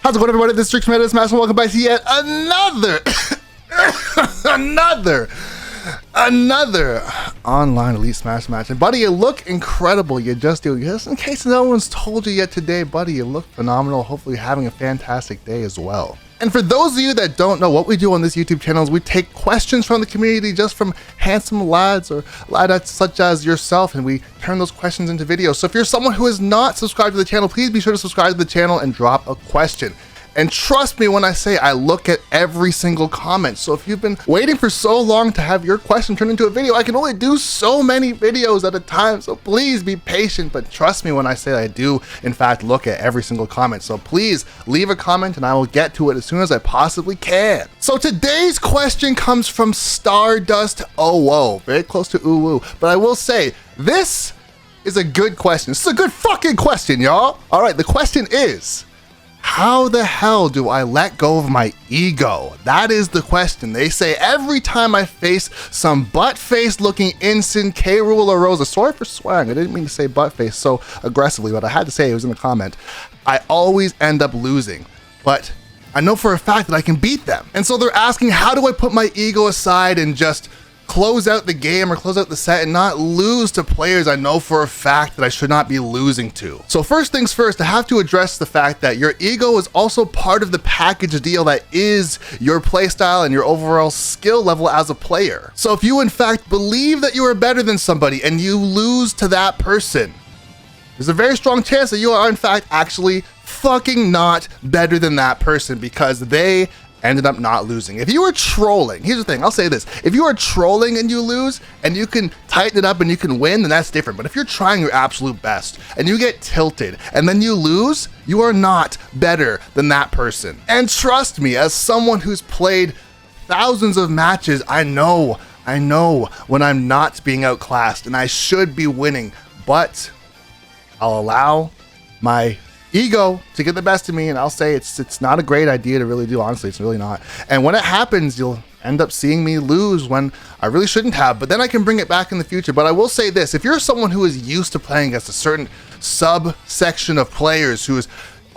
How's it going, everybody? This is Strix Meta Smash, and welcome back to yet another another online Elite Smash match. And buddy, you look incredible. You just do. Just in case no one's told you yet today, buddy, you look phenomenal. Hopefully having a fantastic day as well. And for those of you that don't know, what we do on this YouTube channel is we take questions from the community, just from handsome lads or ladettes such as yourself, and we turn those questions into videos. So if you're someone who is not subscribed to the channel, please be sure to subscribe to the channel and drop a question. And trust me when I say I look at every single comment. So if you've been waiting for so long to have your question turned into a video, I can only do so many videos at a time. So please be patient, but trust me when I say I do, in fact, look at every single comment. So please leave a comment and I will get to it as soon as I possibly can. So today's question comes from Stardust Oh, very close to ooh. But I will say, this is a good question. This is a good fucking question, y'all. All right, the question is, how the hell do I let go of my ego? That is the question. They say every time I face some butt-faced looking instant K. Rool or Rosa, sorry for swearing, I didn't mean to say butt-faced so aggressively, but I had to say it was in the comment, I always end up losing. But I know for a fact that I can beat them. And so they're asking, how do I put my ego aside and just close out the game or close out the set and not lose to players I know for a fact that I should not be losing to? So first things first, I have to address the fact that your ego is also part of the package deal that is your playstyle and your overall skill level as a player. So if you in fact believe that you are better than somebody and you lose to that person, there's a very strong chance that you are in fact actually fucking not better than that person because they ended up not losing. If you are trolling, here's the thing, I'll say this, if you are trolling and you lose and you can tighten it up and you can win, then that's different. But if you're trying your absolute best and you get tilted and then you lose, you are not better than that person. And trust me, as someone who's played thousands of matches, I know when I'm not being outclassed and I should be winning, but I'll allow my ego to get the best of me, and I'll say it's not a great idea to really do. Honestly, it's really not. And when it happens, you'll end up seeing me lose when I really shouldn't have, but then I can bring it back in the future. But I will say this, if you're someone who is used to playing against a certain subsection of players who is,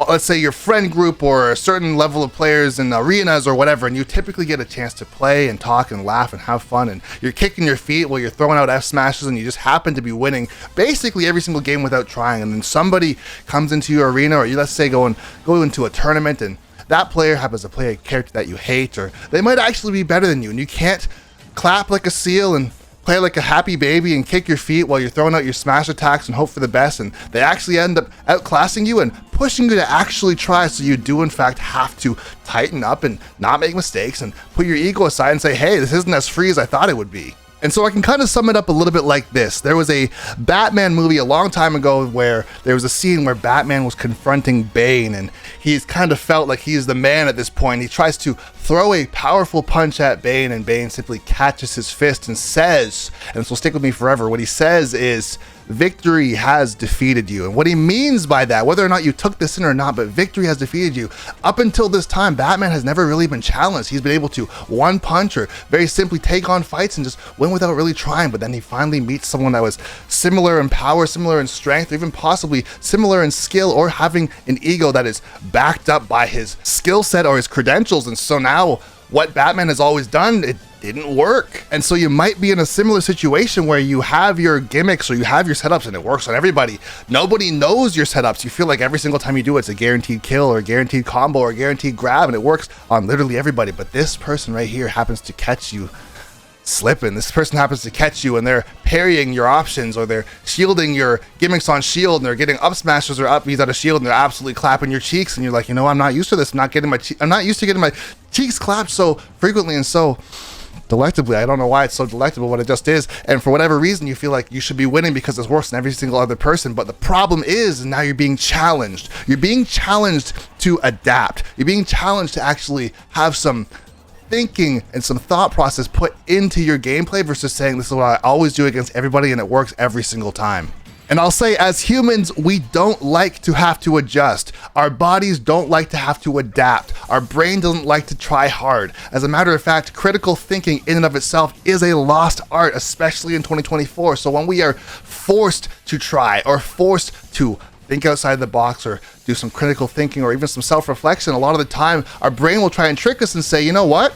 let's say, your friend group or a certain level of players in arenas or whatever, and you typically get a chance to play and talk and laugh and have fun, and you're kicking your feet while you're throwing out F smashes and you just happen to be winning basically every single game without trying, and then somebody comes into your arena, or you, let's say, go into a tournament and that player happens to play a character that you hate, or they might actually be better than you, and you can't clap like a seal and play like a happy baby and kick your feet while you're throwing out your smash attacks and hope for the best, and they actually end up outclassing you and pushing you to actually try. So you do in fact have to tighten up and not make mistakes and put your ego aside and say, hey, this isn't as free as I thought it would be. And so I can kind of sum it up a little bit like this. There was a Batman movie a long time ago where there was a scene where Batman was confronting Bane, and he's kind of felt like he's the man at this point. He tries to throw a powerful punch at Bane, and Bane simply catches his fist and says, and this will stick with me forever, what he says is, victory has defeated you. And what he means by that, whether or not you took this in or not, but victory has defeated you. Up until this time, Batman has never really been challenged. He's been able to one punch or very simply take on fights and just win without really trying. But then he finally meets someone that was similar in power, similar in strength, or even possibly similar in skill, or having an ego that is backed up by his skill set or his credentials. And so now what Batman has always done, it didn't work. And so you might be in a similar situation where you have your gimmicks or you have your setups and it works on everybody. Nobody knows your setups. You feel like every single time you do it, it's a guaranteed kill or a guaranteed combo or a guaranteed grab, and it works on literally everybody. But this person right here happens to catch you slipping. This person happens to catch you and they're parrying your options, or they're shielding your gimmicks on shield, and they're getting up smashes or up Bs out of shield, and they're absolutely clapping your cheeks, and you're like, I'm not used to this. I'm not used to getting my cheeks clapped so frequently and so delectably. I don't know why it's so delectable, but it just is. And for whatever reason, you feel like you should be winning because it's worse than every single other person. But the problem is now you're being challenged. You're being challenged to adapt. You're being challenged to actually have some thinking and some thought process put into your gameplay versus saying, this is what I always do against everybody and it works every single time. And I'll say, as humans, we don't like to have to adjust. Our bodies don't like to have to adapt. Our brain doesn't like to try hard. As a matter of fact, critical thinking in and of itself is a lost art, especially in 2024. So when we are forced to try or forced to think outside the box or do some critical thinking or even some self-reflection, a lot of the time our brain will try and trick us and say, you know what?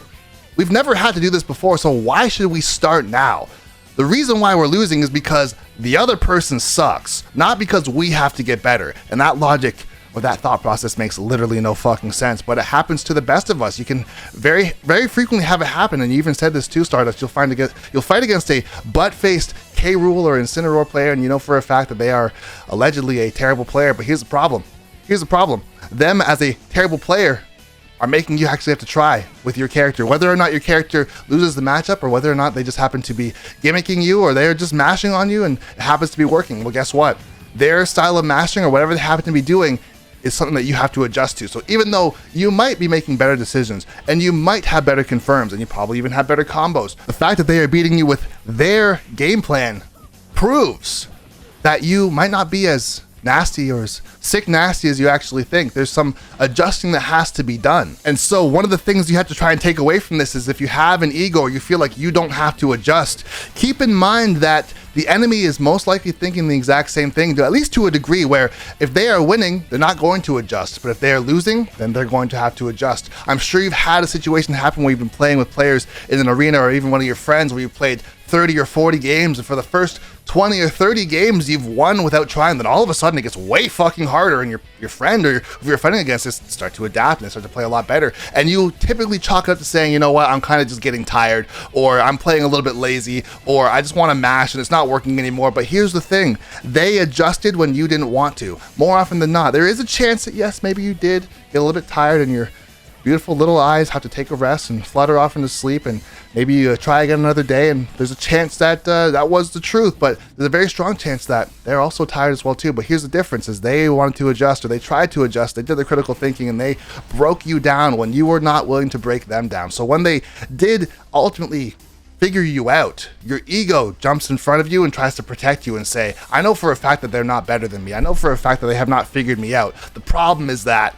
We've never had to do this before, so why should we start now? The reason why we're losing is because the other person sucks, not because we have to get better. And that logic or that thought process makes literally no fucking sense, but it happens to the best of us. You can very, very frequently have it happen, and you even said this too, Stardust. You'll fight against a butt-faced K. Rool or Incineroar player, and you know for a fact that they are allegedly a terrible player. But here's the problem. Them as a terrible player are making you actually have to try with your character, whether or not your character loses the matchup or whether or not they just happen to be gimmicking you or they're just mashing on you and it happens to be working. Well, guess what? Their style of mashing or whatever they happen to be doing is something that you have to adjust to. So even though you might be making better decisions and you might have better confirms and you probably even have better combos, the fact that they are beating you with their game plan proves that you might not be as nasty or as sick nasty as you actually think. There's some adjusting that has to be done. And so one of the things you have to try and take away from this is if you have an ego or you feel like you don't have to adjust, keep in mind that the enemy is most likely thinking the exact same thing, at least to a degree, where if they are winning, they're not going to adjust. But if they are losing, then they're going to have to adjust. I'm sure you've had a situation happen where you've been playing with players in an arena or even one of your friends where you've played 30 or 40 games, and for the first 20 or 30 games you've won without trying, then all of a sudden it gets way fucking harder, and your friend or who you're fighting against is start to adapt and they start to play a lot better. And you typically chalk it up to saying, you know what, I'm kind of just getting tired, or I'm playing a little bit lazy, or I just want to mash and it's not working anymore. But here's the thing, they adjusted when you didn't want to. More often than not, there is a chance that yes, maybe you did get a little bit tired and your beautiful little eyes have to take a rest and flutter off into sleep, and maybe you try again another day, and there's a chance that that was the truth, but there's a very strong chance that they're also tired as well too. But here's the difference, is they wanted to adjust, or they tried to adjust, they did the critical thinking, and they broke you down when you were not willing to break them down. So when they did ultimately figure you out, your ego jumps in front of you and tries to protect you and say, I know for a fact that they're not better than me, I know for a fact that they have not figured me out. The problem is that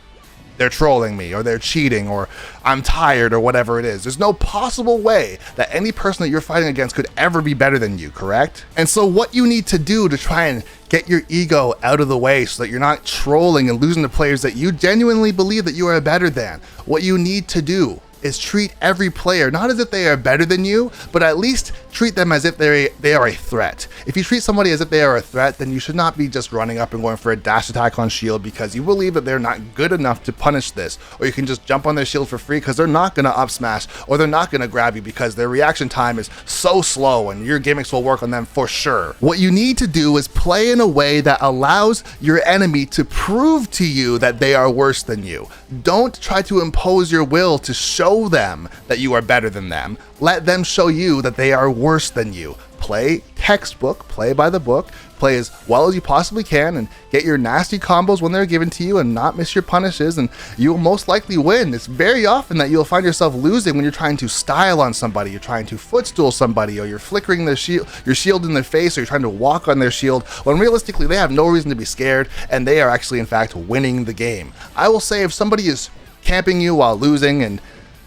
they're trolling me, or they're cheating, or I'm tired, or whatever it is. There's no possible way that any person that you're fighting against could ever be better than you, correct? And so what you need to do to try and get your ego out of the way so that you're not trolling and losing to players that you genuinely believe that you are better than, what you need to do is treat every player not as if they are better than you, but at least treat them as if they are a threat. If you treat somebody as if they are a threat, then you should not be just running up and going for a dash attack on shield because you believe that they're not good enough to punish this, or you can just jump on their shield for free because they're not going to up smash, or they're not going to grab you because their reaction time is so slow and your gimmicks will work on them for sure. What you need to do is play in a way that allows your enemy to prove to you that they are worse than you. Don't try to impose your will to show them that you are better than them. Let them show you that they are worse than you. Play textbook, play by the book, play as well as you possibly can, and get your nasty combos when they're given to you and not miss your punishes, and you will most likely win. It's very often that you'll find yourself losing when you're trying to style on somebody, you're trying to footstool somebody, or you're flickering their your shield in their face, or you're trying to walk on their shield, when realistically they have no reason to be scared, and they are actually in fact winning the game. I will say, if somebody is camping you while losing, and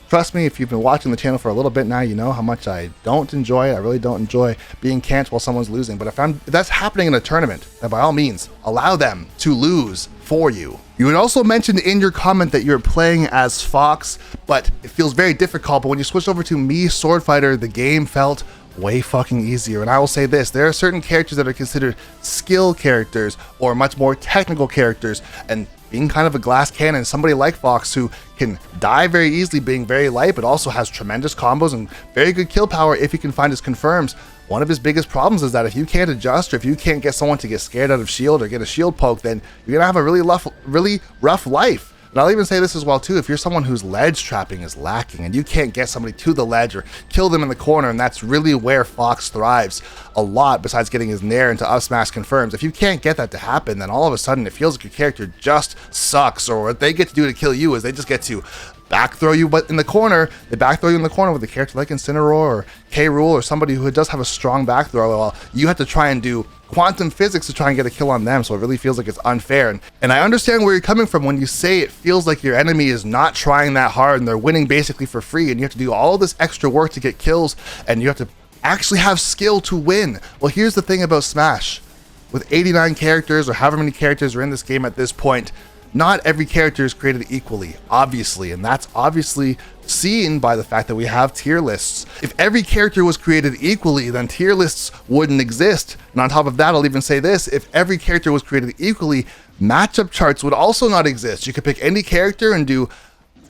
trust me, if you've been watching the channel for a little bit now, you know how much I don't enjoy it. I really don't enjoy being camped while someone's losing. But if that's happening in a tournament, then by all means, allow them to lose for you. You had also mentioned in your comment that you're playing as Fox, but it feels very difficult. But when you switched over to Mii Swordfighter, the game felt way fucking easier. And I will say this, there are certain characters that are considered skill characters or much more technical characters, and being kind of a glass cannon, somebody like Fox who can die very easily being very light, but also has tremendous combos and very good kill power if he can find his confirms. One of his biggest problems is that if you can't adjust, or if you can't get someone to get scared out of shield or get a shield poke, then you're gonna have a really rough life. And I'll even say this as well too, if you're someone whose ledge trapping is lacking and you can't get somebody to the ledge or kill them in the corner, and that's really where Fox thrives a lot besides getting his nair into up smash confirms. If you can't get that to happen, then all of a sudden it feels like your character just sucks, or what they get to do to kill you is they just get to back throw you but in the corner. They back throw you in the corner with a character like Incineroar or K. Rool or somebody who does have a strong back throw, while you have to try and do quantum physics to try and get a kill on them. So it really feels like it's unfair. And I understand where you're coming from when you say it feels like your enemy is not trying that hard and they're winning basically for free, and you have to do all this extra work to get kills, and you have to actually have skill to win. Well, here's the thing about Smash. with 89 characters or however many characters are in this game at this point, not every character is created equally, obviously, and that's obviously seen by the fact that we have tier lists. If every character was created equally, then tier lists wouldn't exist. And on top of that, I'll even say this, if every character was created equally, matchup charts would also not exist. You could pick any character and do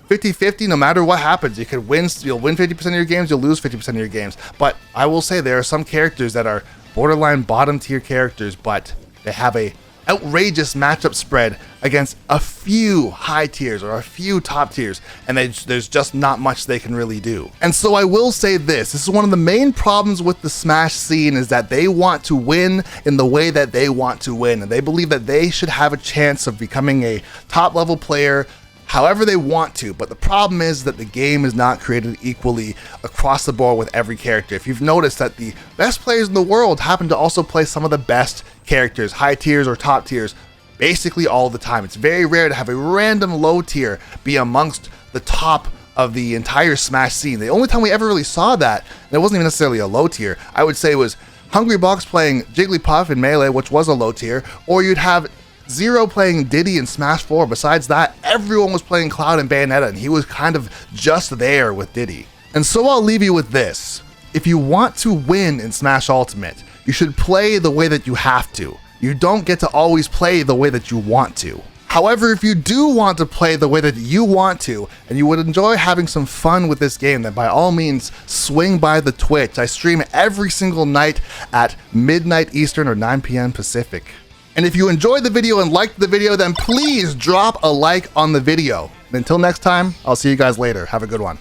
50-50 no matter what happens. You'll win 50% of your games, you'll lose 50% of your games. But I will say there are some characters that are borderline bottom tier characters, but they have a outrageous matchup spread against a few high tiers or a few top tiers, and there's just not much they can really do. And so I will say this is one of the main problems with the Smash scene, is that they want to win in the way that they want to win, and they believe that they should have a chance of becoming a top level player however they want to. But the problem is that the game is not created equally across the board with every character. If you've noticed that the best players in the world happen to also play some of the best characters, high tiers or top tiers, basically all the time. It's very rare to have a random low tier be amongst the top of the entire Smash scene. The only time we ever really saw that, and it wasn't even necessarily a low tier, I would say was Hungrybox playing Jigglypuff in Melee, which was a low tier, or you'd have Zero playing Diddy in Smash 4. Besides that, everyone was playing Cloud and Bayonetta, and he was kind of just there with Diddy. And so I'll leave you with this. If you want to win in Smash Ultimate, you should play the way that you have to. You don't get to always play the way that you want to. However, if you do want to play the way that you want to, and you would enjoy having some fun with this game, then by all means, swing by the Twitch. I stream every single night at midnight Eastern or 9 p.m. Pacific. And if you enjoyed the video and liked the video, then please drop a like on the video. And until next time, I'll see you guys later. Have a good one.